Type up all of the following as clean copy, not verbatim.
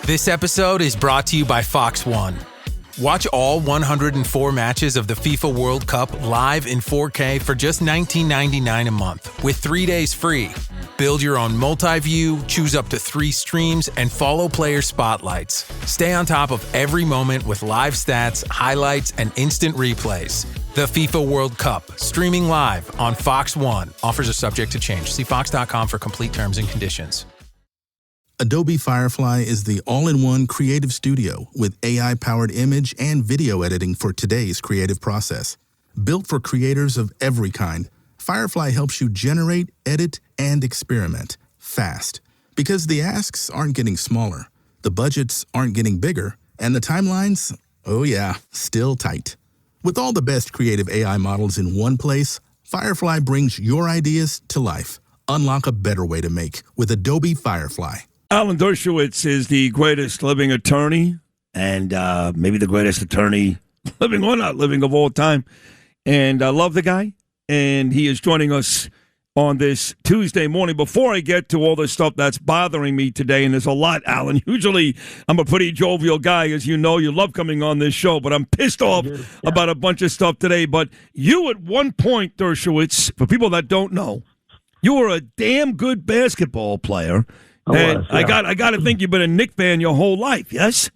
This episode is brought to you by Fox One. Watch all 104 matches of the FIFA World Cup live in 4K for just $19.99 a month with 3 days free. Build your own multi-view, choose up to 3 streams, and follow player spotlights. Stay on top of every moment with live stats, highlights, and instant replays. The FIFA World Cup, streaming live on Fox One. Offers are subject to change. See fox.com for complete terms and conditions. Adobe Firefly is the all-in-one creative studio with AI-powered image and video editing for today's creative process. Built for creators of every kind, Firefly helps you generate, edit, and experiment fast. Because the asks aren't getting smaller, the budgets aren't getting bigger, and the timelines, oh yeah, still tight. With all the best creative AI models in one place, Firefly brings your ideas to life. Unlock a better way to make with Adobe Firefly. Alan Dershowitz is the greatest living attorney, and maybe the greatest attorney living or not living of all time. And I love the guy, and he is joining us on this Tuesday morning. Before I get to all the stuff that's bothering me today, and there's a lot, Alan. Usually I'm a pretty jovial guy, as you know. You love coming on this show, but I'm pissed off about a bunch of stuff today. But you at one point, Dershowitz, for people that don't know, you were a damn good basketball player. And I got to think you've been a Knick fan your whole life, yes?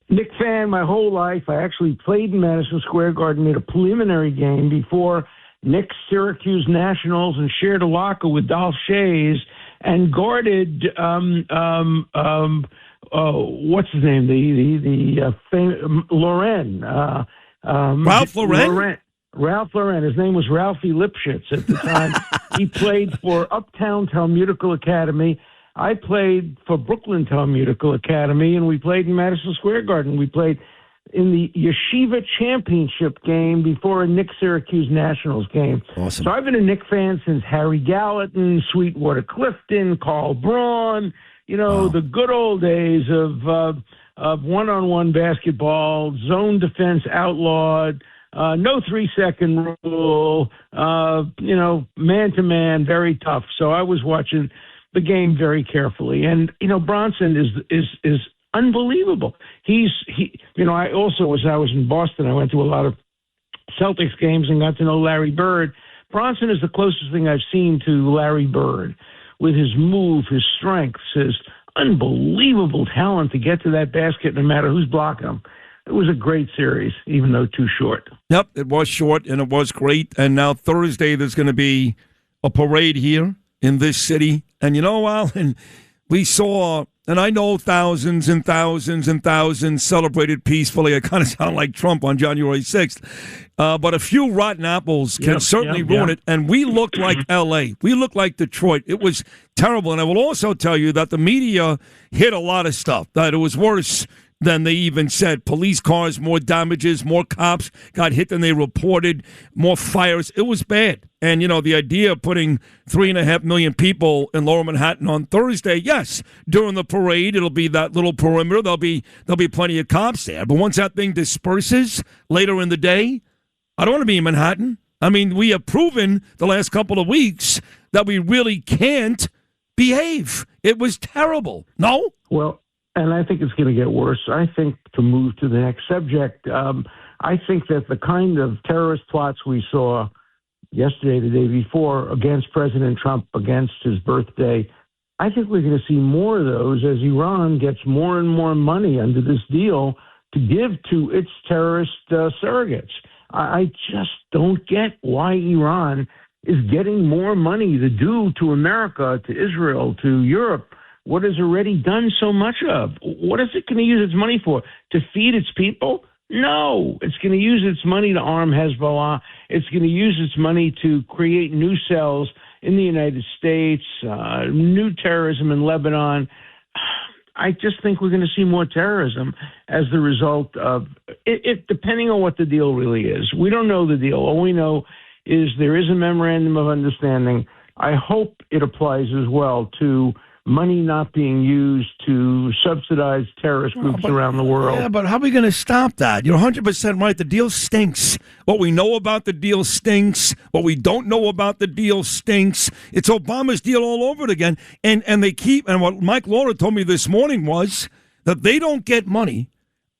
Knick fan my whole life. I actually played in Madison Square Garden at a preliminary game before Knicks Syracuse Nationals and shared a locker with Dolph Shays and guarded what's his name? The famous Lauren. Ralph Lauren? Ralph Lauren. His name was Ralphie Lipschitz at the time. He played for Uptown Talmudical Academy. I played for Brooklyn Talmudical Academy, and we played in Madison Square Garden. We played in the Yeshiva Championship game before a Knicks Syracuse Nationals game. Awesome. So I've been a Knicks fan since Harry Gallatin, Sweetwater Clifton, Carl Braun, the good old days of one-on-one basketball, zone defense outlawed, no 3-second rule, man-to-man, very tough. So I was watching the game very carefully. And, Bronson is unbelievable. I was in Boston. I went to a lot of Celtics games and got to know Larry Bird. Bronson is the closest thing I've seen to Larry Bird with his move, his strengths, his unbelievable talent to get to that basket no matter who's blocking him. It was a great series, even though too short. Yep, it was short, and it was great. And now Thursday there's going to be a parade here in this city. And Alan, we saw, and I know thousands and thousands and thousands celebrated peacefully. I kind of sound like Trump on January 6th. But a few rotten apples can certainly ruin it. And we looked like L.A. We looked like Detroit. It was terrible. And I will also tell you that the media hid a lot of stuff, that it was worse than they even said. Police cars, more damages, more cops got hit than they reported, more fires. It was bad. And, the idea of putting 3.5 million people in Lower Manhattan on Thursday, yes, during the parade, it'll be that little perimeter. There'll be plenty of cops there. But once that thing disperses later in the day, I don't want to be in Manhattan. I mean, we have proven the last couple of weeks that we really can't behave. It was terrible. No? Well, and I think it's going to get worse. I think, to move to the next subject, I think that the kind of terrorist plots we saw yesterday, the day before, against President Trump, against his birthday, I think we're going to see more of those as Iran gets more and more money under this deal to give to its terrorist surrogates. I just don't get why Iran is getting more money to do to America, to Israel, to Europe, what it's already done so much of. What is it going to use its money for? To feed its people? No. It's going to use its money to arm Hezbollah. It's going to use its money to create new cells in the United States, new terrorism in Lebanon. I just think we're going to see more terrorism as the result of it, depending on what the deal really is. We don't know the deal. All we know is there is a memorandum of understanding. I hope it applies as well to money not being used to subsidize terrorist groups around the world. Yeah, but how are we going to stop that? You're 100% right. The deal stinks. What we know about the deal stinks. What we don't know about the deal stinks. It's Obama's deal all over it again. And they keep, and what Mike Laura told me this morning was, that they don't get money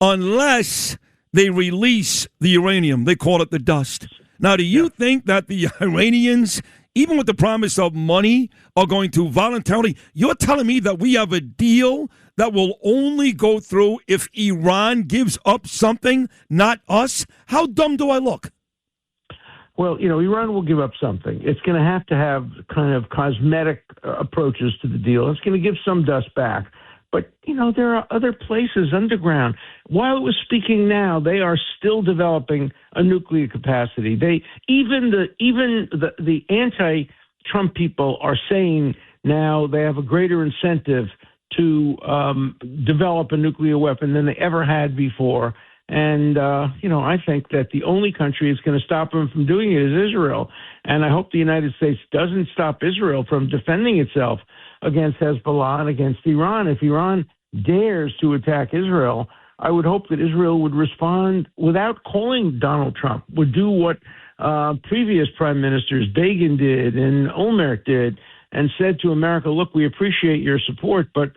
unless they release the uranium. They call it the dust. Now, do you think that the Iranians, even with the promise of money, are going to voluntarily? You're telling me that we have a deal that will only go through if Iran gives up something, not us? How dumb do I look? Well, Iran will give up something. It's going to have kind of cosmetic approaches to the deal. It's going to give some dust back. But, there are other places underground. While it was speaking now, they are still developing a nuclear capacity. Even the anti-Trump people are saying now they have a greater incentive to develop a nuclear weapon than they ever had before. And, I think that the only country that's going to stop them from doing it is Israel. And I hope the United States doesn't stop Israel from defending itself against Hezbollah and against Iran. If Iran dares to attack Israel, I would hope that Israel would respond without calling Donald Trump, would do what previous prime ministers Begin did and Olmert did, and said to America, look, we appreciate your support, but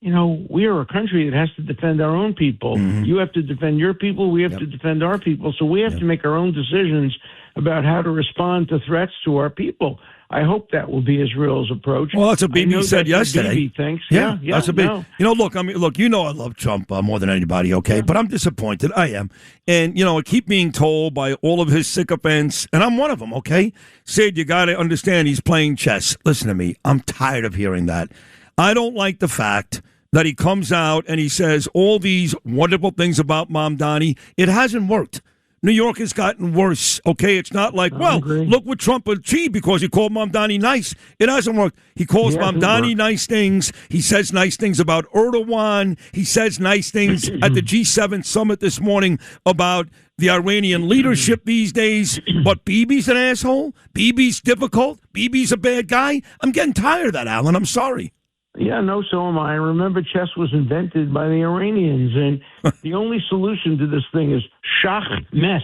we are a country that has to defend our own people. Mm-hmm. You have to defend your people. We have to defend our people. So we have to make our own decisions about how to respond to threats to our people. I hope that will be Israel's approach. Well, that's what Bibi said yesterday. Bibi thinks. Yeah, that's what Bibi. No. Look, I love Trump more than anybody, okay? Yeah. But I'm disappointed. I am. And, I keep being told by all of his sycophants, and I'm one of them, okay? Sid, you got to understand he's playing chess. Listen to me. I'm tired of hearing that. I don't like the fact that he comes out and he says all these wonderful things about Mamdani. It hasn't worked. New York has gotten worse, okay? It's not like, look what Trump achieved because he called Mamdani nice. It hasn't worked. He calls Mamdani nice things. He says nice things about Erdogan. He says nice things at the G7 summit this morning about the Iranian leadership these days. But Bibi's an asshole. Bibi's difficult. Bibi's a bad guy. I'm getting tired of that, Alan. I'm sorry. Yeah, no, so am I. Remember, chess was invented by the Iranians, and the only solution to this thing is shach-mes,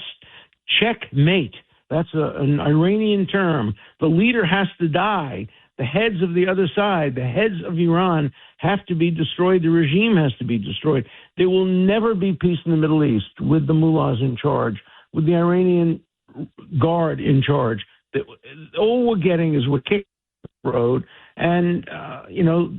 checkmate. That's an Iranian term. The leader has to die. The heads of the other side, the heads of Iran, have to be destroyed. The regime has to be destroyed. There will never be peace in the Middle East with the mullahs in charge, with the Iranian guard in charge. All we're getting is we're kicking the road. And,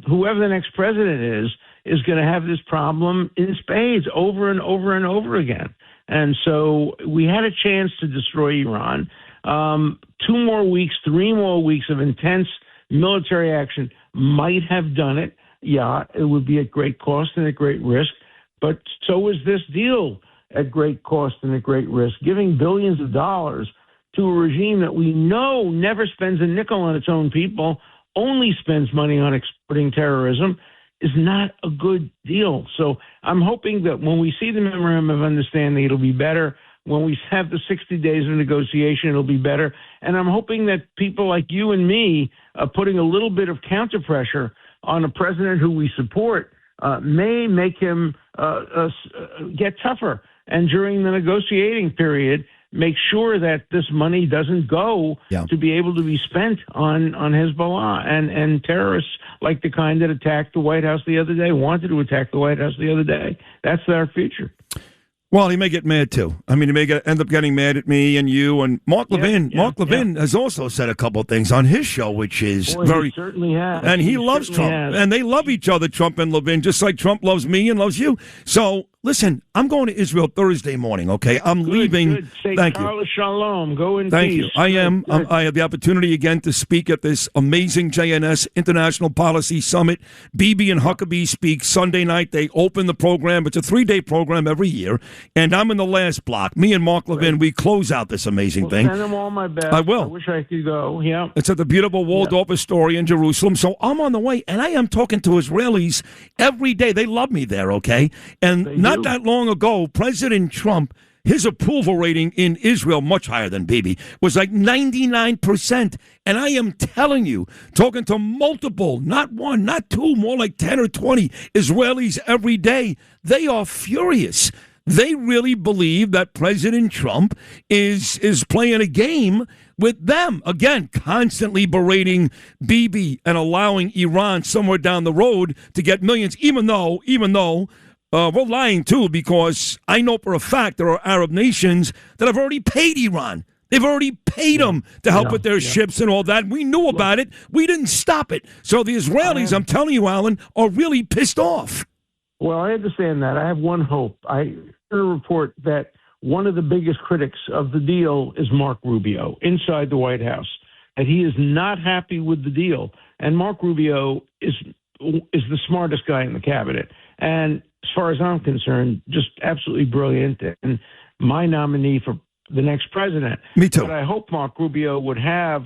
whoever the next president is going to have this problem in spades over and over and over again. And so we had a chance to destroy Iran. 2 more weeks, 3 more weeks of intense military action might have done it. Yeah, it would be at great cost and at great risk. But so is this deal at great cost and at great risk, giving billions of dollars to a regime that we know never spends a nickel on its own people, only spends money on exporting terrorism, is not a good deal. So I'm hoping that when we see the memorandum of understanding, it'll be better. When we have the 60 days of negotiation, it'll be better. And I'm hoping that people like you and me putting a little bit of counter pressure on a president who we support may make him get tougher. And during the negotiating period, make sure that this money doesn't go to be able to be spent on Hezbollah and terrorists like the kind that attacked the White House the other day, wanted to attack the White House the other day. That's our future. Well, he may get mad, too. I mean, he may end up getting mad at me and you. And Mark Levin Levin has also said a couple of things on his show, which is he certainly has. And he loves Trump. And they love each other, Trump and Levin, just like Trump loves me and loves you. So, listen, I'm going to Israel Thursday morning, okay? I'm leaving. Good. Say Thank you. Shalom. Go in Thank peace. you. I am. I have the opportunity again to speak at this amazing JNS International Policy Summit. Bibi and Huckabee speak Sunday night. They open the program. It's a 3-day program every year. And I'm in the last block. Me and Mark Levin, we close out this amazing thing. Send them all my best. I will. I wish I could go. Yeah. It's at the beautiful Waldorf Astoria in Jerusalem. So I'm on the way, and I am talking to Israelis every day. They love me there, okay? And not that long ago, President Trump, his approval rating in Israel, much higher than Bibi, was like 99%. And I am telling you, talking to multiple, not one, not two, more like 10 or 20 Israelis every day, they are furious. They really believe that President Trump is playing a game with them. Again, constantly berating Bibi and allowing Iran somewhere down the road to get millions, even though we're lying, too, because I know for a fact there are Arab nations that have already paid Iran. They've already paid them to help with their ships and all that. We knew about it. We didn't stop it. So the Israelis, I'm telling you, Alan, are really pissed off. Well, I understand that. I have one hope. I heard a report that one of the biggest critics of the deal is Mark Rubio inside the White House, that he is not happy with the deal. And Mark Rubio is the smartest guy in the cabinet. And as far as I'm concerned, just absolutely brilliant and my nominee for the next president. Me too. But I hope Mark Rubio would have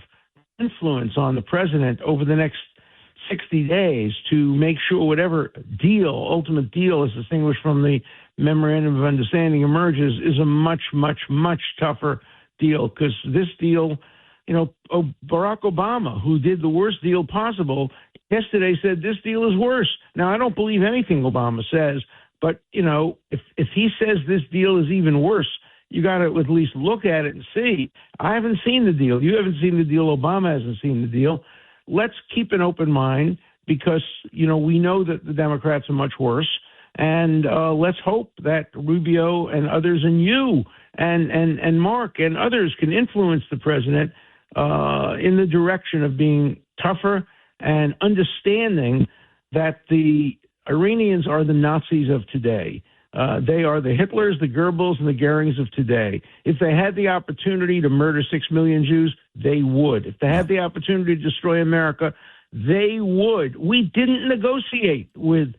influence on the president over the next 60 days to make sure whatever ultimate deal is distinguished from the memorandum of understanding emerges is a much, much, much tougher deal. Because this deal, Barack Obama, who did the worst deal possible, yesterday said this deal is worse. Now, I don't believe anything Obama says, but, if he says this deal is even worse, you got to at least look at it and see. I haven't seen the deal. You haven't seen the deal. Obama hasn't seen the deal. Let's keep an open mind because, we know that the Democrats are much worse. And let's hope that Rubio and others and you and Mark and others can influence the president in the direction of being tougher and understanding that the Iranians are the Nazis of today. They are the Hitlers, the Goebbels, and the Goerings of today. If they had the opportunity to murder 6 million Jews, they would. If they had the opportunity to destroy America, they would. We didn't negotiate with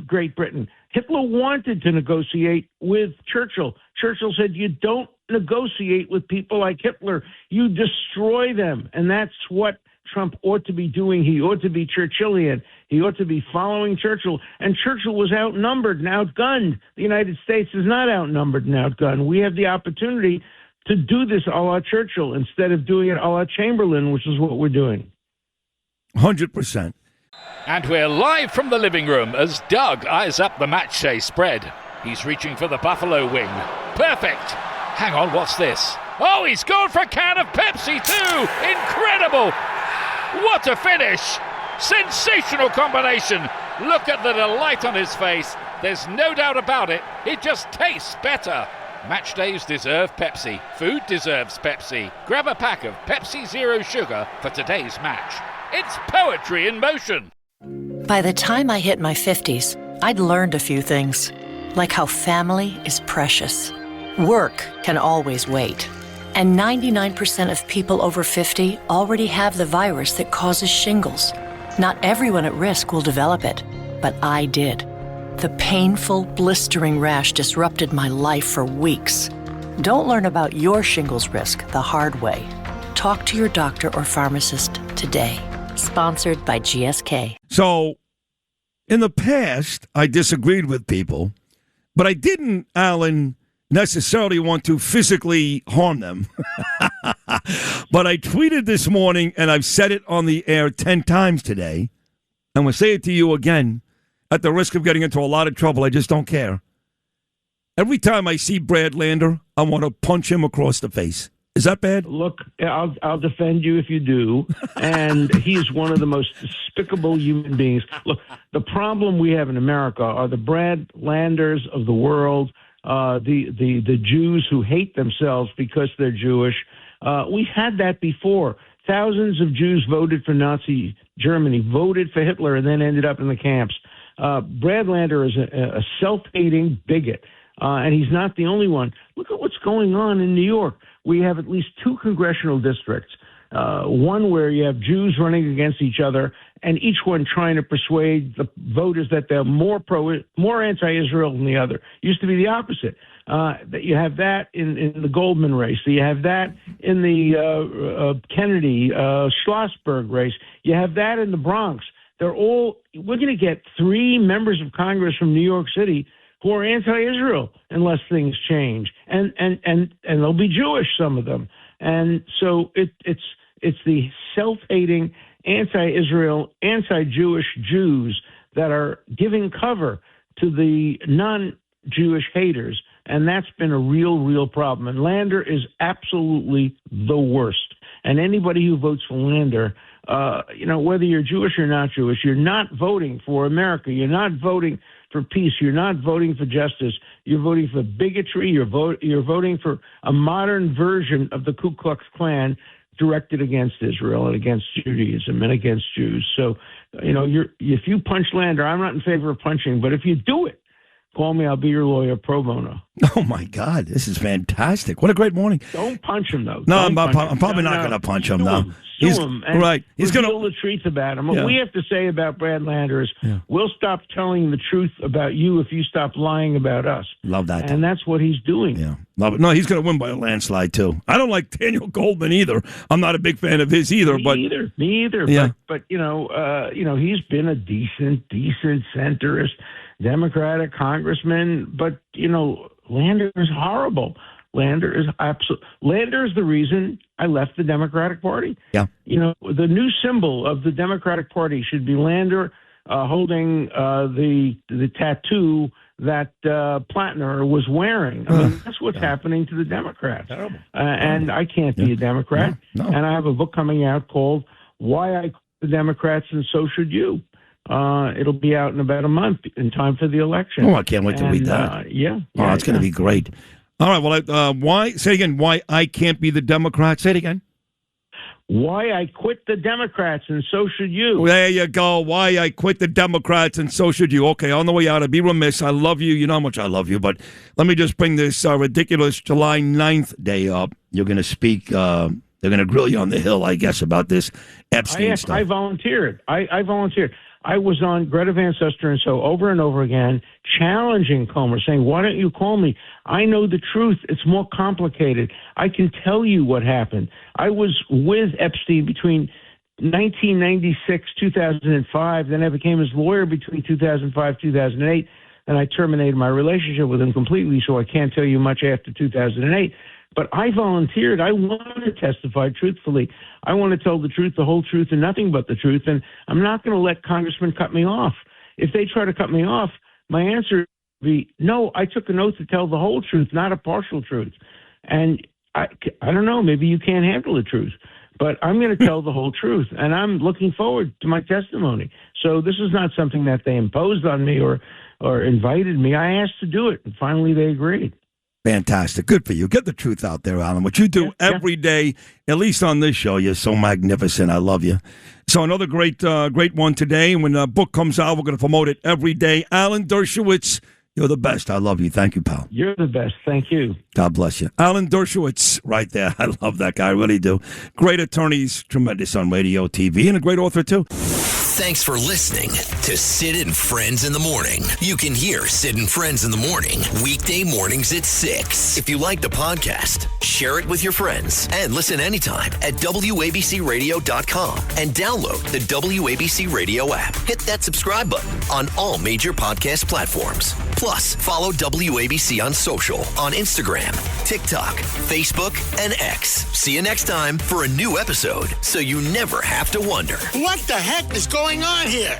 Great Britain. Hitler wanted to negotiate with Churchill. Churchill said, you don't negotiate with people like Hitler. You destroy them. And that's what Trump ought to be doing. He ought to be Churchillian. He ought to be following Churchill. And Churchill was outnumbered and outgunned. The United States is not outnumbered and outgunned. We have the opportunity to do this a la Churchill instead of doing it a la Chamberlain, which is what we're doing. 100%. And we're live from the living room as Doug eyes up the match day spread. He's reaching for the Buffalo wing. Perfect. Hang on, what's this? Oh, he's gone for a can of Pepsi too. Incredible. What a finish. Sensational combination. Look at the delight on his face. There's no doubt about it. It just tastes better. Match days deserve Pepsi. Food deserves Pepsi. Grab a pack of Pepsi Zero Sugar for today's match. It's poetry in motion. By the time I hit my 50s, I'd learned a few things, like how family is precious. Work can always wait. And 99% of people over 50 already have the virus that causes shingles. Not everyone at risk will develop it, but I did. The painful, blistering rash disrupted my life for weeks. Don't learn about your shingles risk the hard way. Talk to your doctor or pharmacist today. Sponsored by GSK. So, in the past, I disagreed with people, but I didn't, Alan, necessarily want to physically harm them. But I tweeted this morning, and I've said it on the air 10 times today, and we'll say it to you again, at the risk of getting into a lot of trouble. I just don't care. Every time I see Brad Lander, I want to punch him across the face. Is that bad? Look, I'll defend you if you do. And he's one of the most despicable human beings. Look, the problem we have in America are the Brad Landers of the world, the Jews who hate themselves because they're Jewish. We've had that before. Thousands of Jews voted for Nazi Germany, voted for Hitler, and then ended up in the camps. Brad Lander is a self-hating bigot, and he's not the only one. Look at what's going on in New York. We have at least 2 congressional districts, one where you have Jews running against each other, and each one trying to persuade the voters that they're more anti-Israel than the other. Used to be the opposite. You have that in the Goldman race. You have that in the Kennedy Schlossberg race. You have that in the Bronx. We're going to get 3 members of Congress from New York City who are anti-Israel unless things change, and they'll be Jewish, some of them, and so it's the self-hating, anti-Israel, anti-Jewish Jews that are giving cover to the non-Jewish haters, and that's been a real problem. And Lander is absolutely the worst, and anybody who votes for Lander whether you're Jewish or not Jewish, you're not voting for America. You're not voting for peace. You're not voting for justice. You're voting for bigotry. You're voting for a modern version of the Ku Klux Klan directed against Israel and against Judaism and against Jews. So, if you punch Lander, I'm not in favor of punching, but if you do it, call me. I'll be your lawyer pro bono. Oh, my God. This is fantastic. What a great morning. Don't punch him, though. No, I'm probably not going to punch him, though. Sue him and right. He's going to the truth about him. What we have to say about Brad Lander is we'll stop telling the truth about you if you stop lying about us. Love that. And that's what he's doing. Yeah. Love it. No, he's going to win by a landslide, too. I don't like Daniel Goldman either. I'm not a big fan of his either. Me either. Yeah. But he's been a decent centrist Democratic congressman. But, Lander is horrible. Lander is the reason I left the Democratic Party. Yeah. The new symbol of the Democratic Party should be Lander holding the tattoo that Plattner was wearing. I mean, that's what's happening to the Democrats. Terrible. And I can't be a Democrat. No. And I have a book coming out called Why I Quit the Democrats and So Should You. It'll be out in about a month in time for the election. Oh, I can't wait to read that. It's going to be great. All right. Well, say it again. Why I can't be the Democrat? Say it again. Why I quit the Democrats and so should you. There you go. Why I quit the Democrats and so should you. Okay, on the way out, I'd be remiss. I love you. You know how much I love you. But let me just bring this ridiculous July 9th day up. You're going to speak. They're going to grill you on the Hill, I guess, about this Epstein stuff. I volunteered. I volunteered. I was on Greta Van Susteren and so over and over again, challenging Comer, saying, why don't you call me? I know the truth. It's more complicated. I can tell you what happened. I was with Epstein between 1996, 2005. Then I became his lawyer between 2005, 2008. And I terminated my relationship with him completely, so I can't tell you much after 2008. But I volunteered. I want to testify truthfully. I want to tell the truth, the whole truth, and nothing but the truth. And I'm not going to let congressmen cut me off. If they try to cut me off, my answer would be, no, I took an oath to tell the whole truth, not a partial truth. And I don't know, maybe you can't handle the truth. But I'm going to tell the whole truth, and I'm looking forward to my testimony. So this is not something that they imposed on me or invited me. I asked to do it, and finally they agreed. Fantastic. Good for you. Get the truth out there, Alan. What you do every day, at least on this show, you're so magnificent. I love you. So another great one today. When the book comes out, we're going to promote it every day. Alan Dershowitz, you're the best. I love you. Thank you, pal. You're the best. Thank you. God bless you. Alan Dershowitz, right there. I love that guy. I really do. Great attorneys, tremendous on radio, TV, and a great author, too. Thanks for listening to Sid and Friends in the Morning. You can hear Sid and Friends in the Morning weekday mornings at 6. If you like the podcast, share it with your friends and listen anytime at WABCRadio.com and download the WABC Radio app. Hit that subscribe button on all major podcast platforms. Plus, follow WABC on social on Instagram, TikTok, Facebook, and X. See you next time for a new episode so you never have to wonder. What the heck is going on here?